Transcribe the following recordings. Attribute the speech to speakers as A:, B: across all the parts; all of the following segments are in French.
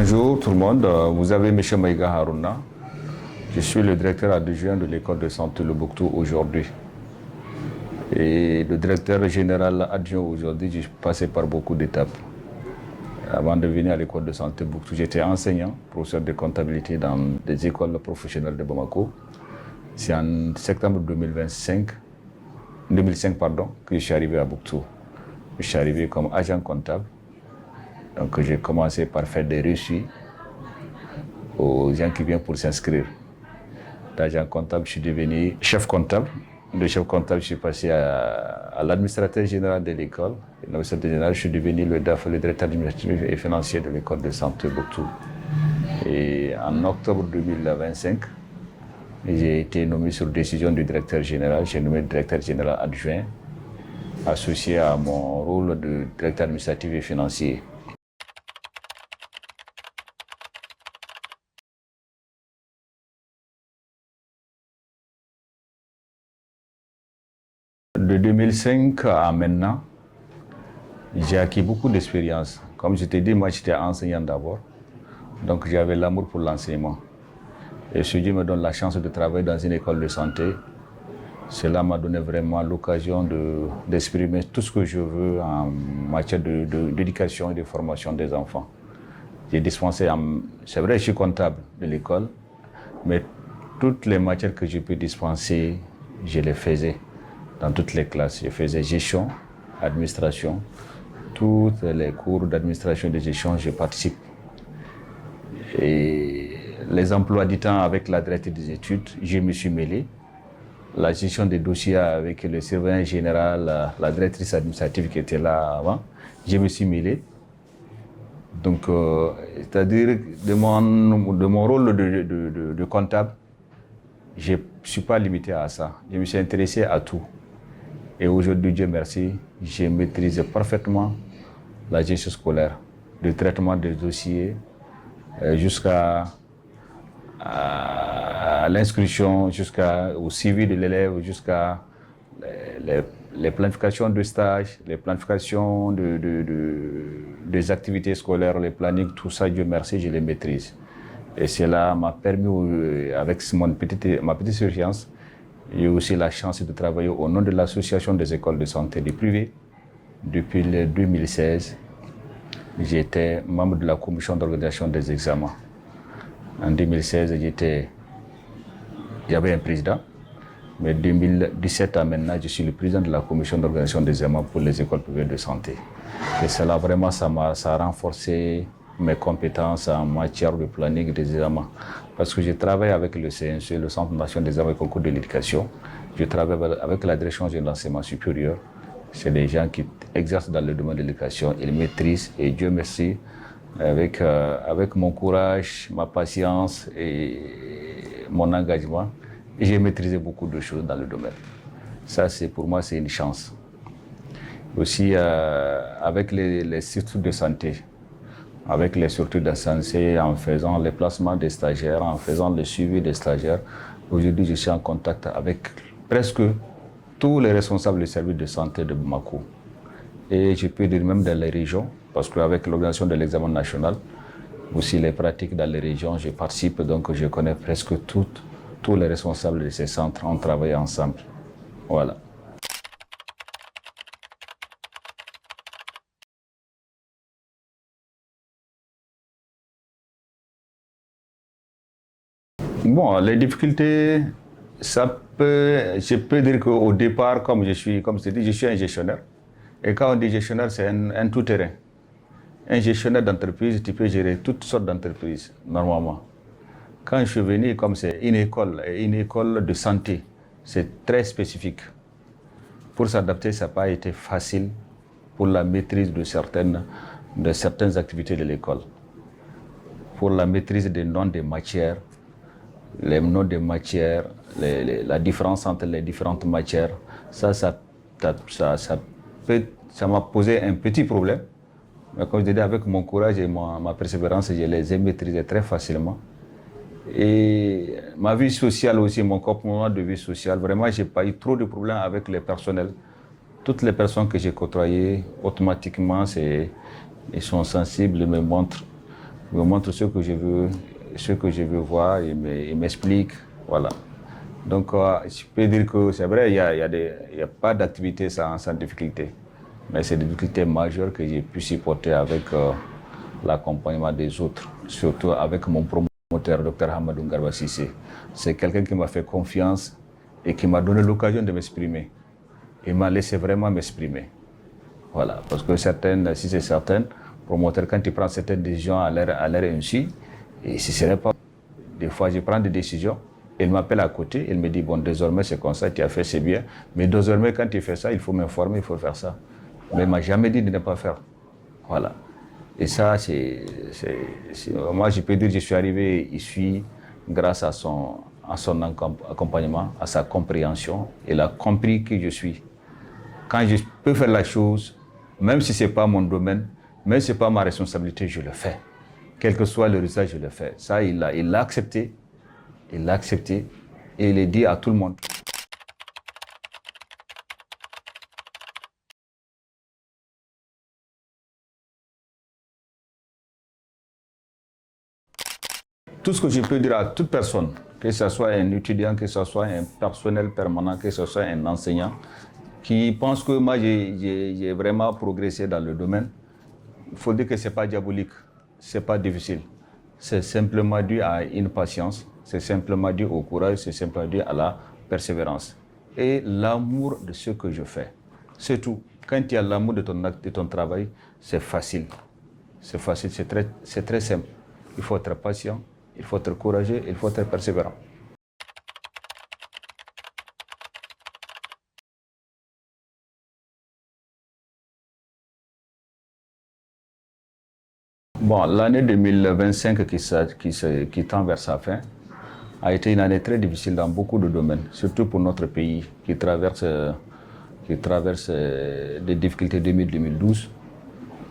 A: Bonjour tout le monde, vous avez M. Maïga Harouna. Je suis le directeur adjoint de l'école de santé Loboktou aujourd'hui. Et le directeur général adjoint aujourd'hui, j'ai passé par beaucoup d'étapes. Avant de venir à l'école de santé Loboktou, j'étais enseignant, professeur de comptabilité dans des écoles professionnelles de Bamako. C'est en septembre 2005 que je suis arrivé à Boktou. Je suis arrivé comme agent comptable. Donc j'ai commencé par faire des reçus aux gens qui viennent pour s'inscrire. D'agent comptable, je suis devenu chef comptable. De chef comptable, je suis passé à l'administrateur général de l'école. L'administrateur général, je suis devenu le DAF, le directeur administratif et financier de l'école de santé Boktou. Et en octobre 2025, j'ai été nommé sur décision du directeur général. J'ai nommé directeur général adjoint, associé à mon rôle de directeur administratif et financier. De 2005 à maintenant, j'ai acquis beaucoup d'expérience. Comme je t'ai dit, moi j'étais enseignant d'abord, donc j'avais l'amour pour l'enseignement. Et ce Dieu me donne la chance de travailler dans une école de santé. Cela m'a donné vraiment l'occasion d'exprimer tout ce que je veux en matière d'éducation et de formation des enfants. J'ai dispensé, c'est vrai, je suis comptable de l'école, mais toutes les matières que je peux dispenser, je les faisais. Dans toutes les classes, je faisais gestion, administration, tous les cours d'administration et de gestion, je participe. Et les emplois du temps avec la directrice des études, je me suis mêlé. La gestion des dossiers avec le surveillant général, la directrice administrative qui était là avant, je me suis mêlé. Donc, c'est-à-dire de mon rôle de comptable, je ne suis pas limité à ça. Je me suis intéressé à tout. Et aujourd'hui, Dieu merci, je maîtrise parfaitement la gestion scolaire, le traitement des dossiers, jusqu'à l'inscription, jusqu'au suivi de l'élève, jusqu'à les planifications de stage, les planifications des activités scolaires, les plannings, tout ça, Dieu merci, je les maîtrise. Et cela m'a permis, avec ma petite surveillance, j'ai aussi la chance de travailler au nom de l'association des écoles de santé du privé. Depuis le 2016, j'étais membre de la commission d'organisation des examens. En 2016, j'avais un président, mais 2017 à maintenant, je suis le président de la commission d'organisation des examens pour les écoles privées de santé. Et cela, vraiment, ça a renforcé mes compétences en matière de planning des examens. Parce que je travaille avec le CNC, le Centre national des examens et concours de l'éducation. Je travaille avec la direction de l'enseignement supérieur. C'est des gens qui exercent dans le domaine de l'éducation, ils maîtrisent, et Dieu merci, avec mon courage, ma patience et mon engagement, j'ai maîtrisé beaucoup de choses dans le domaine. Ça, pour moi, c'est une chance. Aussi, avec les structures de santé, avec les structures de santé, en faisant les placements des stagiaires, en faisant le suivi des stagiaires. Aujourd'hui, je suis en contact avec presque tous les responsables des services de santé de Bamako. Et je peux dire même dans les régions, parce qu'avec l'organisation de l'examen national, aussi les pratiques dans les régions, je participe, donc je connais presque tous les responsables de ces centres, on travaille ensemble. Voilà. Bon, les difficultés, je peux dire qu'au départ, comme je te dis, je suis un gestionnaire. Et quand on dit gestionnaire, c'est un tout-terrain. Un gestionnaire d'entreprise, tu peux gérer toutes sortes d'entreprises, normalement. Quand je suis venu, comme c'est une école de santé, c'est très spécifique. Pour s'adapter, ça n'a pas été facile pour la maîtrise de certaines activités de l'école. Pour la maîtrise des noms des matières, les noms des matières, la différence entre les différentes matières, ça m'a posé un petit problème. Mais comme je disais, avec mon courage et ma persévérance, je les ai maîtrisés très facilement. Et ma vie sociale aussi, mon comportement de vie sociale, vraiment, je n'ai pas eu trop de problèmes avec les personnels. Toutes les personnes que j'ai côtoyées, automatiquement, ils sont sensibles, ils me montrent me montre ce que je veux voir, il m'explique, voilà. Donc, je peux dire que c'est vrai, il y a pas d'activité sans difficulté. Mais c'est des difficultés majeures que j'ai pu supporter avec l'accompagnement des autres, surtout avec mon promoteur, Dr Hamadou Garba Cissé. C'est quelqu'un qui m'a fait confiance et qui m'a donné l'occasion de m'exprimer. Il m'a laissé vraiment m'exprimer. Voilà, parce que si c'est certaines, promoteurs, quand ils prennent certaines décisions à l'air ainsi, et si ce n'est pas... Des fois, je prends des décisions, il m'appelle à côté, il me dit, bon, désormais, c'est comme ça, tu as fait, c'est bien, mais désormais, quand tu fais ça, il faut m'informer, il faut faire ça. Mais il ne m'a jamais dit de ne pas faire. Voilà. Et ça, moi, je peux dire que je suis arrivé ici grâce à son accompagnement, à sa compréhension. Il a compris qui je suis. Quand je peux faire la chose, même si ce n'est pas mon domaine, même si ce n'est pas ma responsabilité, je le fais. Quel que soit le résultat, je le fais. Ça, il l'a accepté. Il l'a accepté et il l'a dit à tout le monde. Tout ce que je peux dire à toute personne, que ce soit un étudiant, que ce soit un personnel permanent, que ce soit un enseignant, qui pense que moi j'ai vraiment progressé dans le domaine, il faut dire que ce n'est pas diabolique, ce n'est pas difficile. C'est simplement dû à une patience, c'est simplement dû au courage, c'est simplement dû à la persévérance. Et l'amour de ce que je fais. C'est tout. Quand tu as l'amour de ton acte, de ton travail, c'est facile. C'est facile, c'est très simple. Il faut être patient, il faut être courageux, il faut être persévérant. Bon, l'année 2025 qui tend vers sa fin a été une année très difficile dans beaucoup de domaines, surtout pour notre pays qui traverse des difficultés 2012.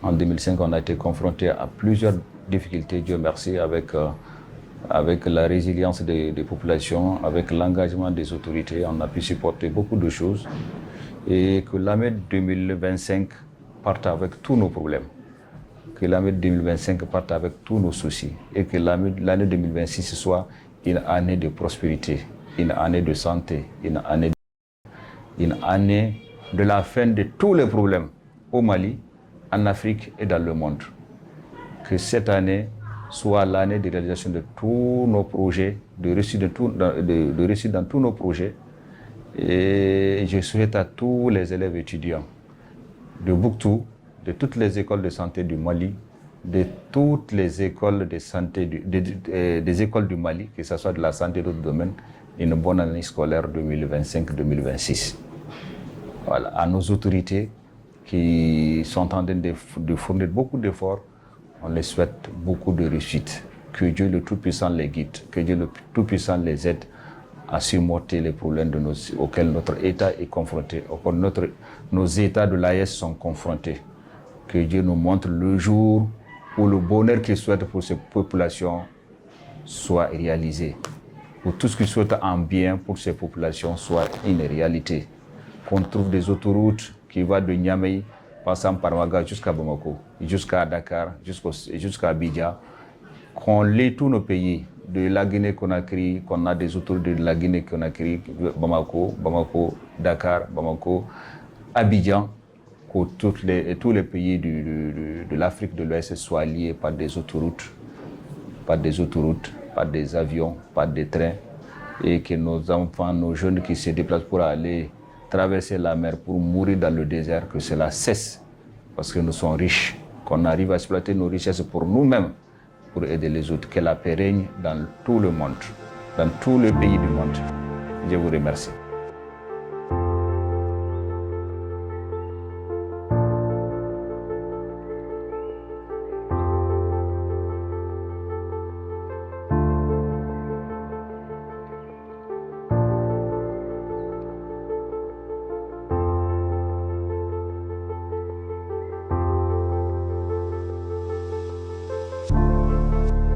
A: En 2005, on a été confronté à plusieurs difficultés, Dieu merci, avec la résilience des populations, avec l'engagement des autorités. On a pu supporter beaucoup de choses et que l'année 2025 parte avec tous nos problèmes. Que l'année 2025 parte avec tous nos soucis et que l'année 2026 soit une année de prospérité, une année de santé, une année de la fin de tous les problèmes au Mali, en Afrique et dans le monde. Que cette année soit l'année de réalisation de tous nos projets, de réussite dans tous nos projets. Et je souhaite à tous les élèves étudiants de Bouctou, de toutes les écoles de santé du Mali, de toutes les écoles de santé des écoles du Mali, que ce soit de la santé et d'autres domaines, une bonne année scolaire 2025-2026. Voilà, à nos autorités qui sont en train de fournir beaucoup d'efforts, on les souhaite beaucoup de réussite. Que Dieu le Tout-Puissant les guide, que Dieu le Tout-Puissant les aide à surmonter les problèmes auxquels notre État est confronté, auxquels nos États de l'AES sont confrontés. Que Dieu nous montre le jour où le bonheur qu'il souhaite pour ces populations soit réalisé. Où tout ce qu'il souhaite en bien pour ces populations soit une réalité. Qu'on trouve des autoroutes qui vont de Niamey, passant par Ouaga jusqu'à Bamako, jusqu'à Dakar, jusqu'à Abidjan. Qu'on lit tous nos pays, de la Guinée-Conakry, qu'on a des autoroutes de la Guinée-Conakry, Bamako, Dakar, Bamako, Abidjan, que tous les pays de l'Afrique de l'Ouest soient liés par des autoroutes, par des avions, par des trains, et que nos enfants, nos jeunes qui se déplacent pour aller traverser la mer, pour mourir dans le désert, que cela cesse, parce que nous sommes riches, qu'on arrive à exploiter nos richesses pour nous-mêmes, pour aider les autres, que la paix règne dans tout le monde, dans tous les pays du monde. Je vous remercie.